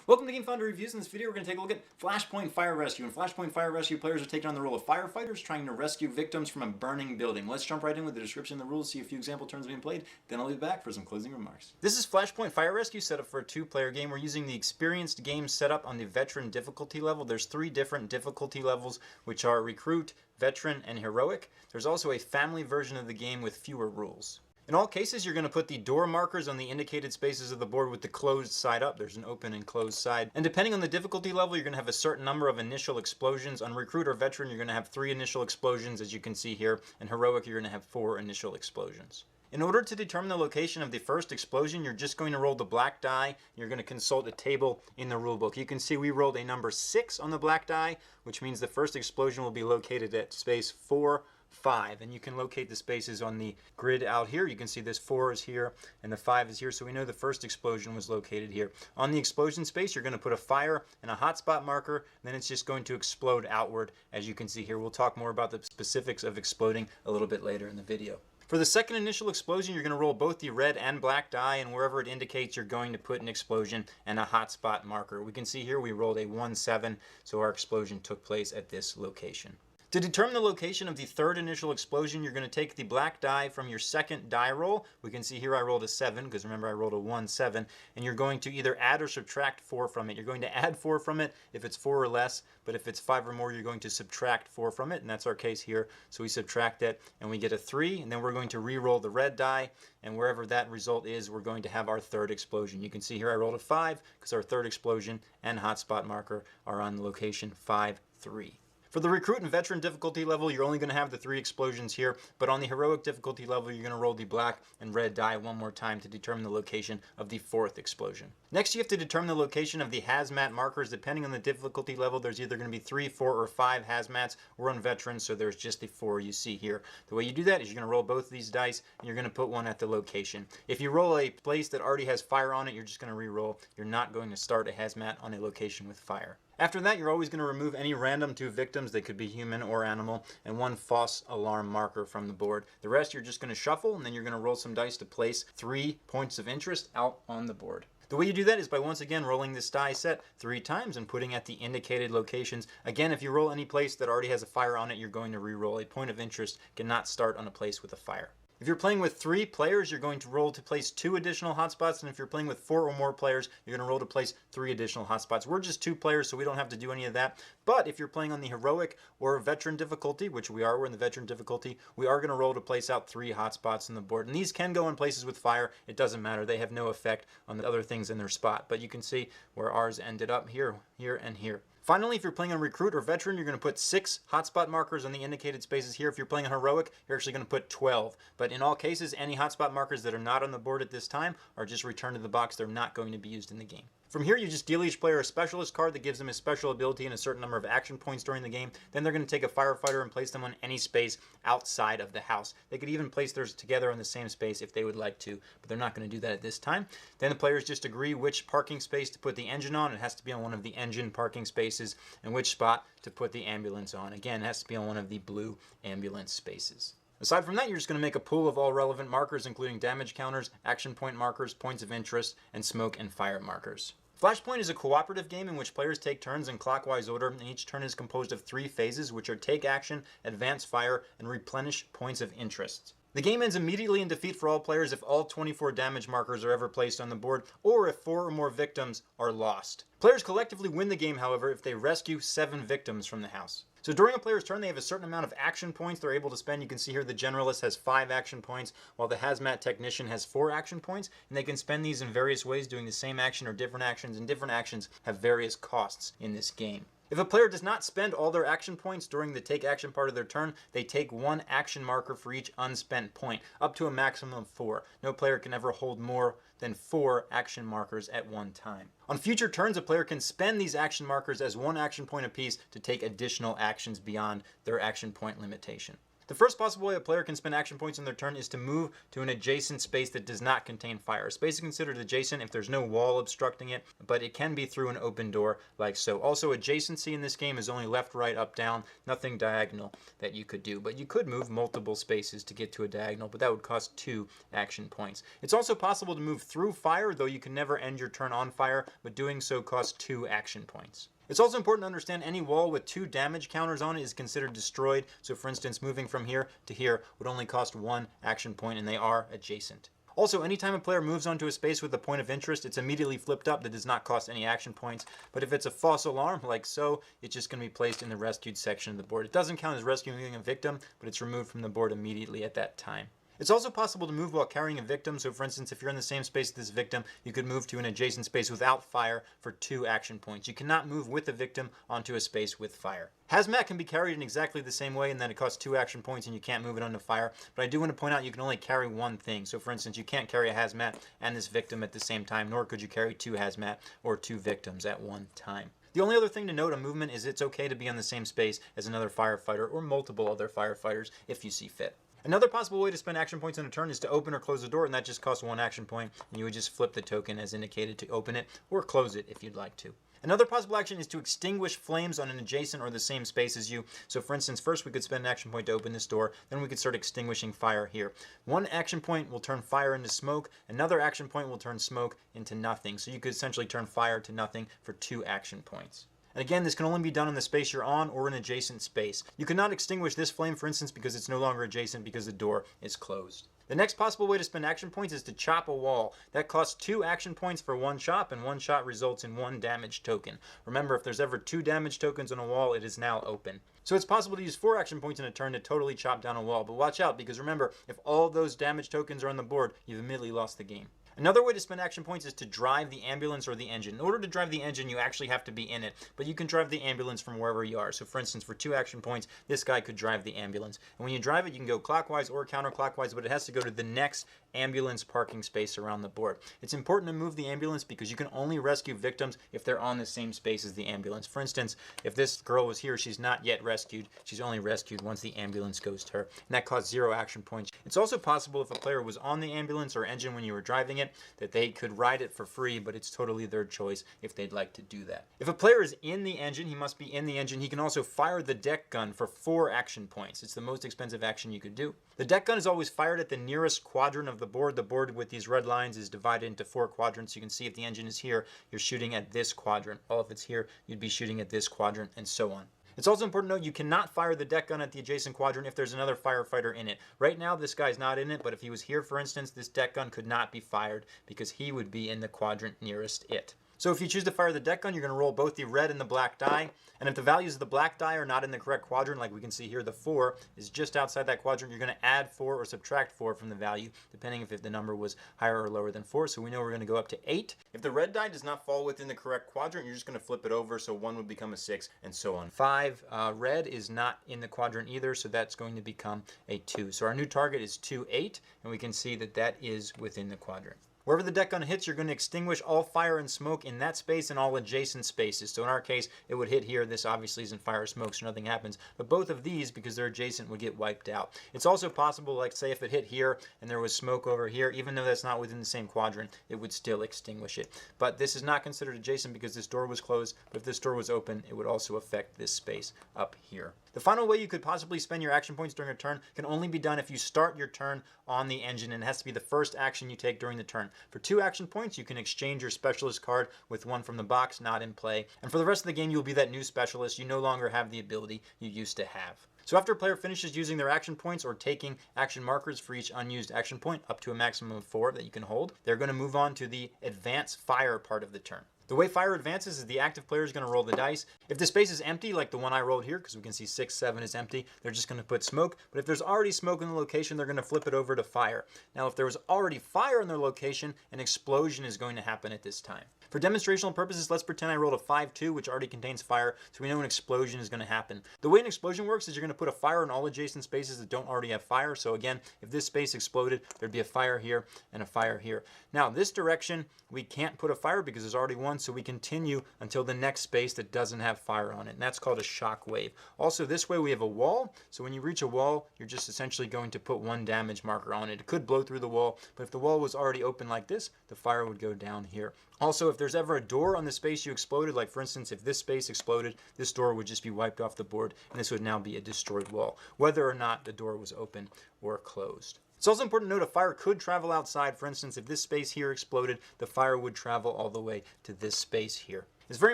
Welcome to Game Fondue Reviews. In this video, we're going to take a look at Flashpoint Fire Rescue. In Flashpoint Fire Rescue, players are taking on the role of firefighters trying to rescue victims from a burning building. Let's jump right in with the description and the rules, see a few example turns being played, then I'll be back for some closing remarks. This is Flashpoint Fire Rescue set up for a two-player game. We're using the experienced game setup on the veteran difficulty level. There's 3 different difficulty levels, which are Recruit, Veteran, and Heroic. There's also a family version of the game with fewer rules. In all cases, you're going to put the door markers on the indicated spaces of the board with the closed side up. There's an open and closed side. And depending on the difficulty level, you're going to have a certain number of initial explosions. On Recruit or Veteran, you're going to have 3 initial explosions, as you can see here. And Heroic, you're going to have 4 initial explosions. In order to determine the location of the first explosion, you're just going to roll the black die. You're going to consult a table in the rulebook. You can see we rolled a number 6 on the black die, which means the first explosion will be located at space 4, 5, and you can locate the spaces on the grid out here. You can see this 4 is here and the 5 is here, so we know the first explosion was located here. On the explosion space, you're going to put a fire and a hotspot marker, and then it's just going to explode outward, as you can see here. We'll talk more about the specifics of exploding a little bit later in the video. For the second initial explosion, you're going to roll both the red and black die, and wherever it indicates, you're going to put an explosion and a hotspot marker. We can see here we rolled a 1-7, so our explosion took place at this location. To determine the location of the third initial explosion, you're going to take the black die from your second die roll. We can see here I rolled a 7, because remember I rolled a 1-7, and you're going to either add or subtract 4 from it. You're going to add 4 from it if it's 4 or less, but if it's 5 or more, you're going to subtract 4 from it, and that's our case here. So we subtract it, and we get a 3, and then we're going to re-roll the red die, and wherever that result is, we're going to have our third explosion. You can see here I rolled a 5, because our third explosion and hotspot marker are on the location 5, 3. For the Recruit and Veteran difficulty level, you're only going to have the 3 explosions here, but on the Heroic difficulty level, you're going to roll the black and red die one more time to determine the location of the 4th explosion. Next, you have to determine the location of the hazmat markers. Depending on the difficulty level, there's either going to be 3, 4, or 5 hazmats. We're on Veterans, so there's just the 4 you see here. The way you do that is you're going to roll both of these dice, and you're going to put one at the location. If you roll a place that already has fire on it, you're just going to re-roll. You're not going to start a hazmat on a location with fire. After that, you're always going to remove any random 2 victims. They could be human or animal, and 1 false alarm marker from the board. The rest you're just going to shuffle, and then you're going to roll some dice to place 3 points of interest out on the board. The way you do that is by once again rolling this die set 3 times and putting at the indicated locations. Again, if you roll any place that already has a fire on it, you're going to re-roll. A point of interest cannot start on a place with a fire. If you're playing with 3 players, you're going to roll to place 2 additional hotspots, and if you're playing with 4 or more players, you're going to roll to place 3 additional hotspots. We're just 2 players, so we don't have to do any of that. But if you're playing on the Heroic or Veteran difficulty, which we are, we're in the Veteran difficulty, we are going to roll to place out 3 hotspots on the board. And these can go in places with fire. It doesn't matter. They have no effect on the other things in their spot. But you can see where ours ended up here, here, and here. Finally, if you're playing on Recruit or Veteran, you're going to put 6 hotspot markers on the indicated spaces here. If you're playing on Heroic, you're actually going to put 12. But in all cases, any hotspot markers that are not on the board at this time are just returned to the box. They're not going to be used in the game. From here, you just deal each player a specialist card that gives them a special ability and a certain number of action points during the game. Then they're going to take a firefighter and place them on any space outside of the house. They could even place theirs together on the same space if they would like to, but they're not going to do that at this time. Then the players just agree which parking space to put the engine on. It has to be on one of the engine parking spaces, and which spot to put the ambulance on. Again, it has to be on one of the blue ambulance spaces. Aside from that, you're just going to make a pool of all relevant markers, including damage counters, action point markers, points of interest, and smoke and fire markers. Flashpoint is a cooperative game in which players take turns in clockwise order, and each turn is composed of 3 phases, which are take action, advance fire, and replenish points of interest. The game ends immediately in defeat for all players if all 24 damage markers are ever placed on the board, or if 4 or more victims are lost. Players collectively win the game, however, if they rescue 7 victims from the house. So during a player's turn, they have a certain amount of action points they're able to spend. You can see here the Generalist has 5 action points, while the Hazmat Technician has 4 action points, and they can spend these in various ways, doing the same action or different actions, and different actions have various costs in this game. If a player does not spend all their action points during the take action part of their turn, they take 1 action marker for each unspent point, up to a maximum of 4. No player can ever hold more than 4 action markers at one time. On future turns, a player can spend these action markers as 1 action point apiece to take additional actions beyond their action point limitation. The first possible way a player can spend action points on their turn is to move to an adjacent space that does not contain fire. A space is considered adjacent if there's no wall obstructing it, but it can be through an open door like so. Also, adjacency in this game is only left, right, up, down, nothing diagonal that you could do. But you could move multiple spaces to get to a diagonal, but that would cost 2 action points. It's also possible to move through fire, though you can never end your turn on fire, but doing so costs 2 action points. It's also important to understand any wall with 2 damage counters on it is considered destroyed. So for instance, moving from here to here would only cost 1 action point, and they are adjacent. Also, anytime a player moves onto a space with a point of interest, it's immediately flipped up. That does not cost any action points. But if it's a false alarm, like so, it's just going to be placed in the rescued section of the board. It doesn't count as rescuing a victim, but it's removed from the board immediately at that time. It's also possible to move while carrying a victim. So for instance, if you're in the same space as this victim, you could move to an adjacent space without fire for 2 action points. You cannot move with the victim onto a space with fire. Hazmat can be carried in exactly the same way, and then it costs 2 action points and you can't move it onto fire. But I do want to point out you can only carry one thing. So for instance, you can't carry a hazmat and this victim at the same time, nor could you carry 2 hazmat or 2 victims at one time. The only other thing to note on movement is it's okay to be on the same space as another firefighter or multiple other firefighters if you see fit. Another possible way to spend action points on a turn is to open or close the door, and that just costs 1 action point, and you would just flip the token as indicated to open it or close it if you'd like to. Another possible action is to extinguish flames on an adjacent or the same space as you. So for instance, first we could spend an action point to open this door, then we could start extinguishing fire here. 1 action point will turn fire into smoke, another action point will turn smoke into nothing. So you could essentially turn fire to nothing for 2 action points. And again, this can only be done in the space you're on or an adjacent space. You cannot extinguish this flame, for instance, because it's no longer adjacent because the door is closed. The next possible way to spend action points is to chop a wall. That costs 2 action points for 1 chop, and 1 shot results in 1 damage token. Remember, if there's ever 2 damage tokens on a wall, it is now open. So it's possible to use 4 action points in a turn to totally chop down a wall. But watch out, because remember, if all those damage tokens are on the board, you've immediately lost the game. Another way to spend action points is to drive the ambulance or the engine. In order to drive the engine, you actually have to be in it, but you can drive the ambulance from wherever you are. So for instance, for 2 action points, this guy could drive the ambulance. And when you drive it, you can go clockwise or counterclockwise, but it has to go to the next ambulance parking space around the board. It's important to move the ambulance because you can only rescue victims if they're on the same space as the ambulance. For instance, if this girl was here, she's not yet rescued. She's only rescued once the ambulance goes to her, and that costs 0 action points. It's also possible if a player was on the ambulance or engine when you were driving it, that they could ride it for free, but it's totally their choice if they'd like to do that. If a player is in the engine, he must be in the engine. He can also fire the deck gun for 4 action points. It's the most expensive action you could do. The deck gun is always fired at the nearest quadrant of the board. The board with these red lines is divided into 4 quadrants. You can see if the engine is here, you're shooting at this quadrant. Well, if it's here, you'd be shooting at this quadrant, and so on. It's also important to note you cannot fire the deck gun at the adjacent quadrant if there's another firefighter in it. Right now, this guy's not in it, but if he was here, for instance, this deck gun could not be fired because he would be in the quadrant nearest it. So if you choose to fire the deck gun, you're going to roll both the red and the black die. And if the values of the black die are not in the correct quadrant, like we can see here, the 4 is just outside that quadrant, you're going to add 4 or subtract 4 from the value, depending if the number was higher or lower than 4. So we know we're going to go up to 8. If the red die does not fall within the correct quadrant, you're just going to flip it over, so 1 would become a 6, and so on. 5, red is not in the quadrant either, so that's going to become a 2. So our new target is 2, 8, and we can see that that is within the quadrant. Wherever the deck gun hits, you're going to extinguish all fire and smoke in that space and all adjacent spaces. So in our case, it would hit here. This obviously isn't fire or smoke, so nothing happens. But both of these, because they're adjacent, would get wiped out. It's also possible, like say if it hit here and there was smoke over here, even though that's not within the same quadrant, it would still extinguish it. But this is not considered adjacent because this door was closed. But if this door was open, it would also affect this space up here. The final way you could possibly spend your action points during a turn can only be done if you start your turn on the engine, and it has to be the first action you take during the turn. For 2 action points, you can exchange your specialist card with one from the box not in play. And for the rest of the game, you'll be that new specialist. You no longer have the ability you used to have. So after a player finishes using their action points or taking action markers for each unused action point, up to a maximum of 4 that you can hold, they're going to move on to the advance fire part of the turn. The way fire advances is the active player is going to roll the dice. If the space is empty, like the one I rolled here, because we can see 6, 7 is empty, they're just going to put smoke. But if there's already smoke in the location, they're going to flip it over to fire. Now, if there was already fire in their location, an explosion is going to happen at this time. For demonstrational purposes, let's pretend I rolled a 5-2, which already contains fire, so we know an explosion is going to happen. The way an explosion works is you're going to put a fire in all adjacent spaces that don't already have fire. So again, if this space exploded, there'd be a fire here and a fire here. Now, this direction, we can't put a fire because there's already one, so we continue until the next space that doesn't have fire on it, and that's called a shock wave. Also, this way we have a wall, so when you reach a wall, you're just essentially going to put one damage marker on it. It could blow through the wall, but if the wall was already open like this, the fire would go down here. Also, if there's ever a door on the space you exploded, like for instance, if this space exploded, this door would just be wiped off the board, and this would now be a destroyed wall, whether or not the door was open or closed. It's also important to note a fire could travel outside. For instance, if this space here exploded, the fire would travel all the way to this space here. It's very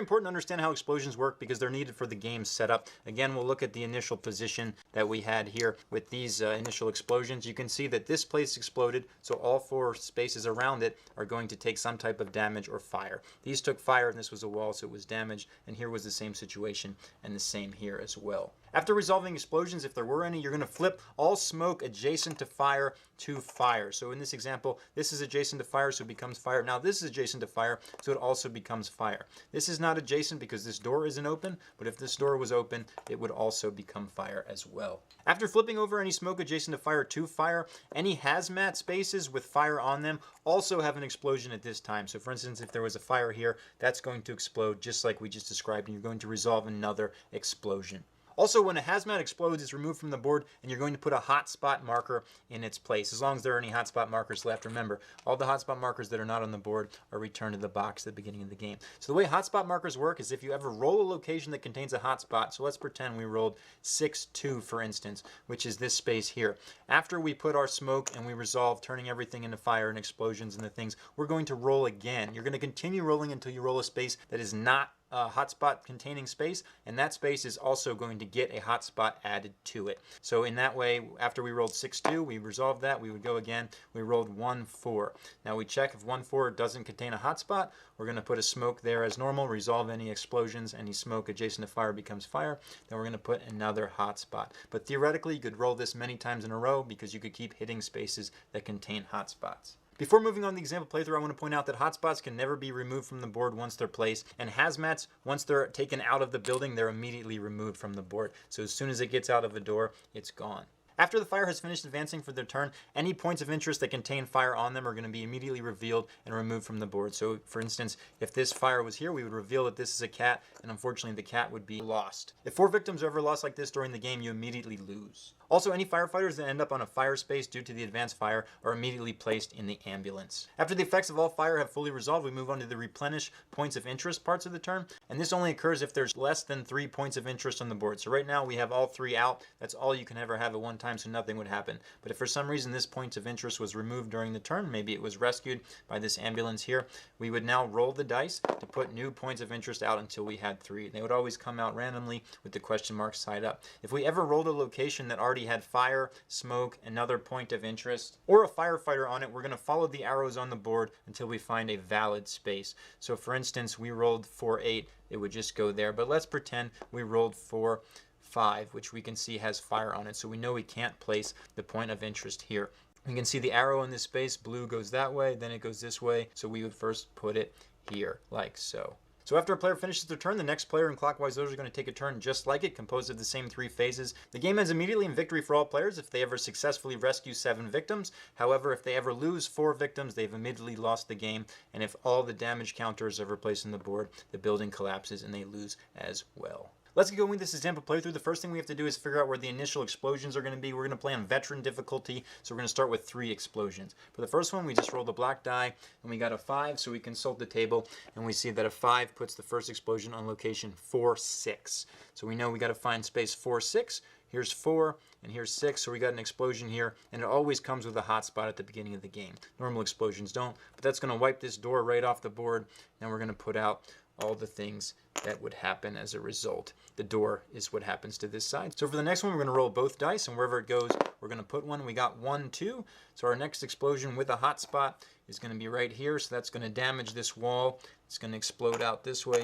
important to understand how explosions work because they're needed for the game setup. Again, we'll look at the initial position that we had here with these initial explosions. You can see that this place exploded, so all 4 spaces around it are going to take some type of damage or fire. These took fire, and this was a wall, so it was damaged, and here was the same situation, and the same here as well. After resolving explosions, if there were any, you're going to flip all smoke adjacent to fire to fire. So in this example, this is adjacent to fire, so it becomes fire. Now this is adjacent to fire, so it also becomes fire. This is not adjacent because this door isn't open, but if this door was open, it would also become fire as well. After flipping over any smoke adjacent to fire, any hazmat spaces with fire on them also have an explosion at this time. So for instance, if there was a fire here, that's going to explode just like we just described, and you're going to resolve another explosion. Also, when a hazmat explodes, it's removed from the board, and you're going to put a hotspot marker in its place. As long as there are any hotspot markers left, remember, all the hotspot markers that are not on the board are returned to the box at the beginning of the game. So the way hotspot markers work is if you ever roll a location that contains a hotspot, so let's pretend we rolled 6-2, for instance, which is this space here. After we put our smoke and we resolve turning everything into fire and explosions and the things, we're going to roll again. You're going to continue rolling until you roll a space that is not a hotspot containing space, and that space is also going to get a hotspot added to it. So in that way, after we rolled 6-2, we resolved that, we would go again, we rolled 1-4. Now we check if 1-4 doesn't contain a hotspot, we're going to put a smoke there as normal, resolve any explosions, any smoke adjacent to fire becomes fire, then we're going to put another hotspot. But theoretically, you could roll this many times in a row because you could keep hitting spaces that contain hotspots. Before moving on to the example playthrough, I want to point out that hotspots can never be removed from the board once they're placed, and hazmats, once they're taken out of the building, they're immediately removed from the board. So as soon as it gets out of a door, it's gone. After the fire has finished advancing for their turn, any points of interest that contain fire on them are going to be immediately revealed and removed from the board. So for instance, if this fire was here, we would reveal that this is a cat, and unfortunately the cat would be lost. If 4 victims are ever lost like this during the game, you immediately lose. Also, any firefighters that end up on a fire space due to the advanced fire are immediately placed in the ambulance. After the effects of all fire have fully resolved, we move on to the replenish points of interest parts of the turn, and this only occurs if there's less than 3 points of interest on the board. So right now we have all 3 out. That's all you can ever have at one time, so nothing would happen. But if for some reason this point of interest was removed during the turn, maybe it was rescued by this ambulance here, we would now roll the dice to put new points of interest out until we had 3. They would always come out randomly with the question mark side up. If we ever rolled a location that already had fire, smoke, another point of interest, or a firefighter on it, we're going to follow the arrows on the board until we find a valid space. So for instance, we rolled 4-8, it would just go there. But let's pretend we rolled 4-5, which we can see has fire on it. So we know we can't place the point of interest here. We can see the arrow in this space. Blue goes that way, then it goes this way. So we would first put it here, like so. So after a player finishes their turn, the next player in clockwise order is going to take a turn just like it, composed of the same 3 phases. The game ends immediately in victory for all players if they ever successfully rescue 7 victims. However, if they ever lose 4 victims, they've immediately lost the game. And if all the damage counters are placed on the board, the building collapses and they lose as well. Let's get going with this example playthrough. The first thing we have to do is figure out where the initial explosions are going to be. We're going to play on veteran difficulty, so we're going to start with 3 explosions. For the first one, we just rolled a black die, and we got a 5, so we consult the table, and we see that a 5 puts the first explosion on location 4-6. So we know we got to find space 4-6. Here's 4, and here's 6, so we got an explosion here, and it always comes with a hotspot at the beginning of the game. Normal explosions don't, but that's going to wipe this door right off the board, and we're going to put out all the things that would happen as a result. The door is what happens to this side. So for the next one, we're going to roll both dice, and wherever it goes, we're going to put one. We got 1-2. So our next explosion with a hotspot is going to be right here, so that's going to damage this wall. It's going to explode out this way,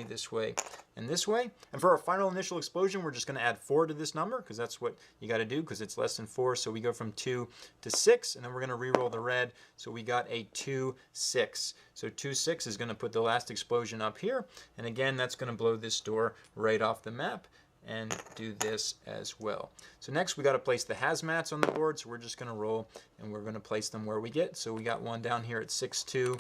and this way. And for our final initial explosion, we're just going to add 4 to this number, because that's what you got to do, because it's less than 4. So we go from 2 to 6, and then we're going to re-roll the red. So we got a 2, 6. So 2, 6 is going to put the last explosion up here. And again, that's going to blow this door right off the map, and do this as well. So next we got to place the hazmats on the board. So we're just going to roll, and we're going to place them where we get. So we got one down here at 6, 2.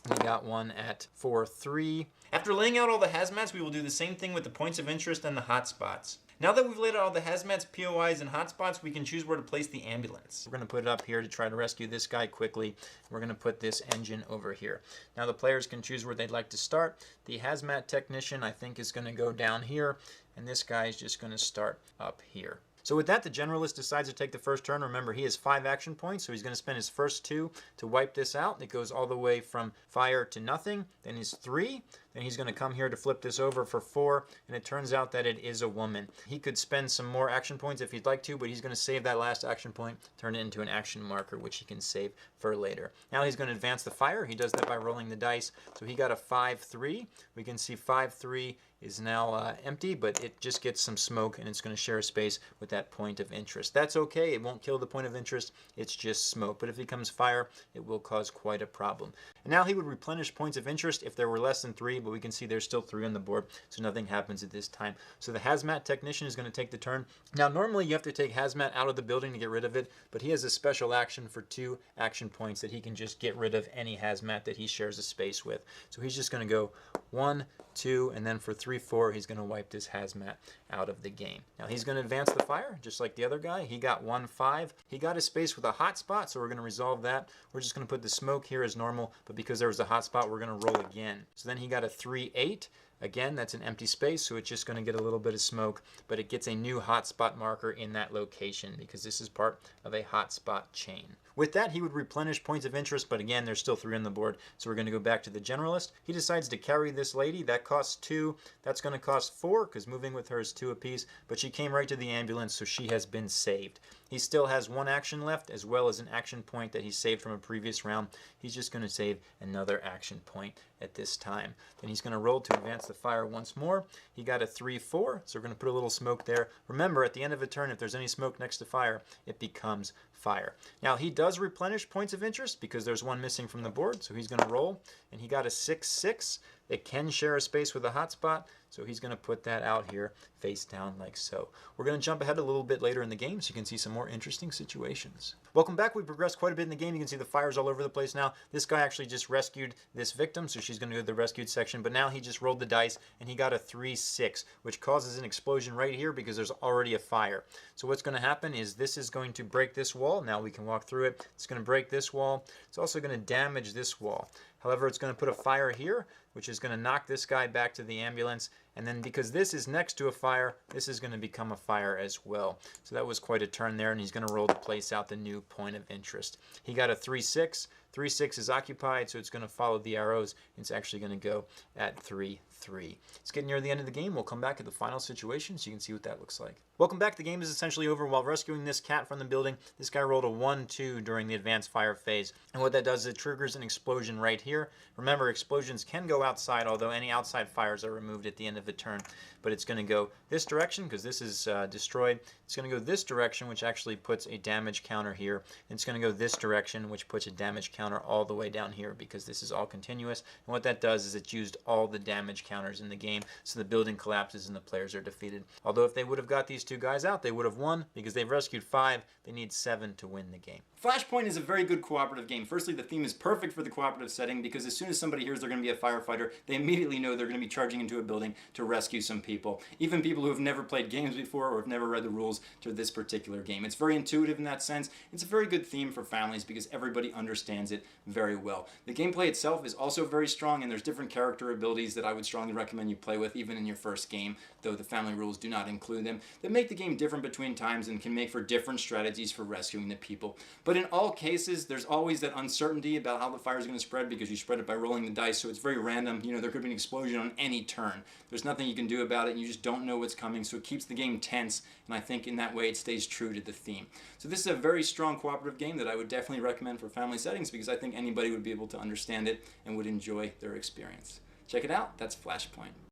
We got one at 4, 3. After laying out all the hazmats, we will do the same thing with the points of interest and the hotspots. Now that we've laid out all the hazmats, POIs, and hotspots, we can choose where to place the ambulance. We're going to put it up here to try to rescue this guy quickly. We're going to put this engine over here. Now the players can choose where they'd like to start. The hazmat technician, I think, is going to go down here, and this guy is just going to start up here. So with that, the generalist decides to take the first turn. Remember, he has 5 action points, so he's going to spend his first 2 to wipe this out. It goes all the way from fire to nothing. Then his 3. Then he's going to come here to flip this over for 4, and it turns out that it is a woman. He could spend some more action points if he'd like to, but he's going to save that last action point, turn it into an action marker, which he can save for later. Now he's going to advance the fire. He does that by rolling the dice. So he got a 5, 3. We can see 5, 3 is now empty, but it just gets some smoke, and it's going to share a space with that point of interest. That's okay. It won't kill the point of interest. It's just smoke. But if it becomes fire, it will cause quite a problem. And now he would replenish points of interest if there were less than 3, but we can see there's still 3 on the board, so nothing happens at this time. So the hazmat technician is going to take the turn. Now normally you have to take hazmat out of the building to get rid of it, but he has a special action for 2 action points that he can just get rid of any hazmat that he shares a space with. So he's just going to go 1, 2, and then for 3, 4, he's going to wipe this hazmat out of the game. Now he's going to advance the fire, just like the other guy. He got 1, 5. He got a space with a hot spot, so we're going to resolve that. We're just going to put the smoke here as normal, but because there was a hot spot, we're going to roll again. So then he got a 3, 8. Again, that's an empty space, so it's just going to get a little bit of smoke, but it gets a new hotspot marker in that location because this is part of a hotspot chain. With that, he would replenish points of interest, but again, there's still 3 on the board, so we're going to go back to the generalist. He decides to carry this lady. That costs 2. That's going to cost 4 because moving with her is 2 apiece, but she came right to the ambulance, so she has been saved. He still has 1 action left, as well as an action point that he saved from a previous round. He's just going to save another action point at this time. Then he's going to roll to advance the fire once more. He got a 3, 4, so we're going to put a little smoke there. Remember, at the end of a turn, if there's any smoke next to fire, it becomes fire. Now, he does replenish points of interest because there's 1 missing from the board, so he's going to roll, and he got a 6, 6. It can share a space with a hotspot, so he's going to put that out here face down like so. We're going to jump ahead a little bit later in the game so you can see some more interesting situations. Welcome back. We progressed quite a bit in the game. You can see the fires all over the place now. This guy actually just rescued this victim, so she's going to go to the rescued section, but now he just rolled the dice and he got a 3, 6, which causes an explosion right here because there's already a fire. So what's going to happen is this is going to break this wall. Now we can walk through it. It's going to break this wall. It's also going to damage this wall. However, it's going to put a fire here, which is going to knock this guy back to the ambulance. And then because this is next to a fire, this is going to become a fire as well. So that was quite a turn there, and he's going to roll to place out the new point of interest. He got a 3, 6. 3, 6 is occupied, so it's going to follow the arrows. It's actually going to go at 3, 3. It's getting near the end of the game. We'll come back at the final situation so you can see what that looks like. Welcome back. The game is essentially over. While rescuing this cat from the building, this guy rolled a 1, 2 during the advanced fire phase. And what that does is it triggers an explosion right here. Remember, explosions can go outside, although any outside fires are removed at the end of the turn. But it's going to go this direction because this is destroyed. It's going to go this direction, which actually puts a damage counter here. And it's going to go this direction, which puts a damage counter all the way down here because this is all continuous. And what that does is it's used all the damage counters in the game, so the building collapses and the players are defeated. Although if they would have got these 2 guys out, they would have won because they've rescued 5. They need 7 to win the game. Flashpoint is a very good cooperative game. Firstly, the theme is perfect for the cooperative setting because as soon as somebody hears they're going to be a firefighter, they immediately know they're going to be charging into a building to rescue some people. Even people who have never played games before or have never read the rules to this particular game. It's very intuitive in that sense. It's a very good theme for families because everybody understands it very well. The gameplay itself is also very strong, and there's different character abilities that I would strongly strongly recommend you play with, even in your first game, though the family rules do not include them, that make the game different between times and can make for different strategies for rescuing the people. But in all cases, there's always that uncertainty about how the fire is going to spread because you spread it by rolling the dice, so it's very random. You know, there could be an explosion on any turn. There's nothing you can do about it, and you just don't know what's coming, so it keeps the game tense, and I think in that way it stays true to the theme. So this is a very strong cooperative game that I would definitely recommend for family settings because I think anybody would be able to understand it and would enjoy their experience. Check it out. That's Flashpoint.